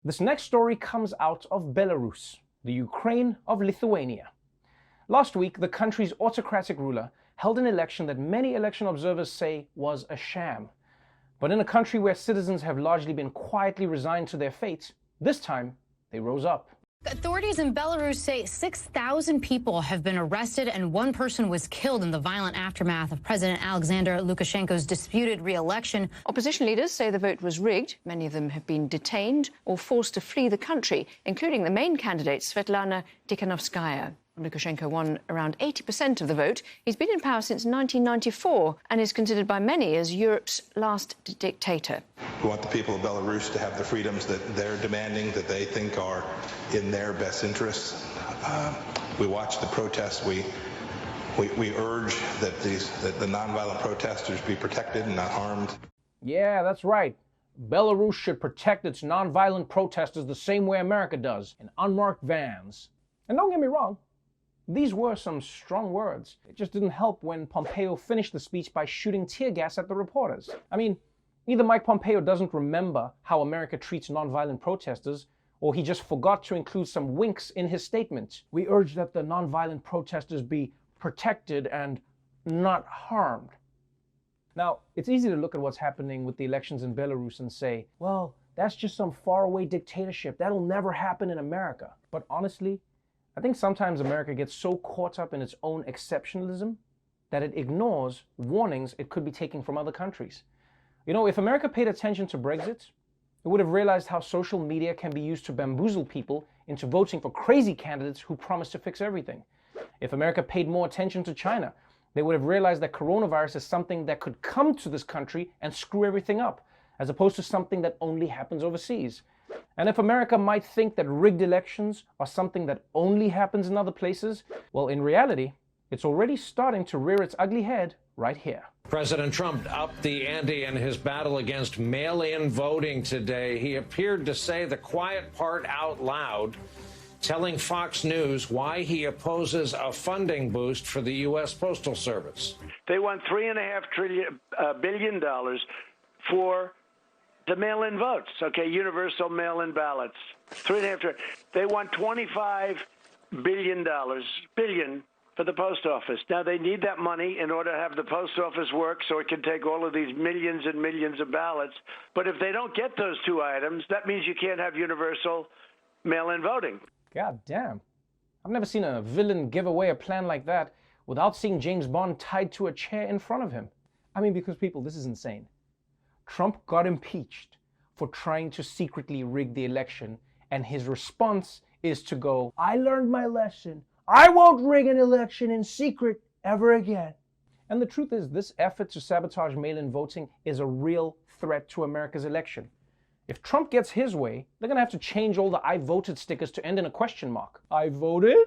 This next story comes out of Belarus, the Ukraine of Lithuania. Last week, the country's autocratic ruler held an election that many election observers say was a sham. But in a country where citizens have largely been quietly resigned to their fate, this time they rose up. Authorities in Belarus say 6,000 people have been arrested and one person was killed in the violent aftermath of President Alexander Lukashenko's disputed re-election. Opposition leaders say the vote was rigged. Many of them have been detained or forced to flee the country, including the main candidate, Svetlana Tikhanovskaya. Lukashenko won around 80% of the vote. He's been in power since 1994 and is considered by many as Europe's last dictator. We want the people of Belarus to have the freedoms that they're demanding, that they think are in their best interests. We watch the protests. We urge that the nonviolent protesters be protected and not harmed. Yeah, that's right. Belarus should protect its nonviolent protesters the same way America does, in unmarked vans. And don't get me wrong, these were some strong words. It just didn't help when Pompeo finished the speech by shooting tear gas at the reporters. I mean, either Mike Pompeo doesn't remember how America treats nonviolent protesters, or he just forgot to include some winks in his statement. We urge that the nonviolent protesters be protected and not harmed. Now, it's easy to look at what's happening with the elections in Belarus and say, well, that's just some faraway dictatorship. That'll never happen in America. But honestly, I think sometimes America gets so caught up in its own exceptionalism that it ignores warnings it could be taking from other countries. You know, if America paid attention to Brexit, it would have realized how social media can be used to bamboozle people into voting for crazy candidates who promise to fix everything. If America paid more attention to China, they would have realized that coronavirus is something that could come to this country and screw everything up, as opposed to something that only happens overseas. And if America might think that rigged elections are something that only happens in other places, well, in reality, it's already starting to rear its ugly head right here. President Trump upped the ante in his battle against mail-in voting today. He appeared to say the quiet part out loud, telling Fox News why he opposes a funding boost for the U.S. Postal Service. They want $3.5 billion for the mail-in votes, okay, universal mail-in ballots. $3.5 trillion. They want $25 billion for the post office. Now, they need that money in order to have the post office work so it can take all of these millions and millions of ballots. But if they don't get those two items, that means you can't have universal mail-in voting. God damn. I've never seen a villain give away a plan like that without seeing James Bond tied to a chair in front of him. I mean, because people, this is insane. Trump got impeached for trying to secretly rig the election, and his response is to go, I learned my lesson. I won't rig an election in secret ever again. And the truth is, this effort to sabotage mail-in voting is a real threat to America's election. If Trump gets his way, they're going to have to change all the I voted stickers to end in a question mark. I voted?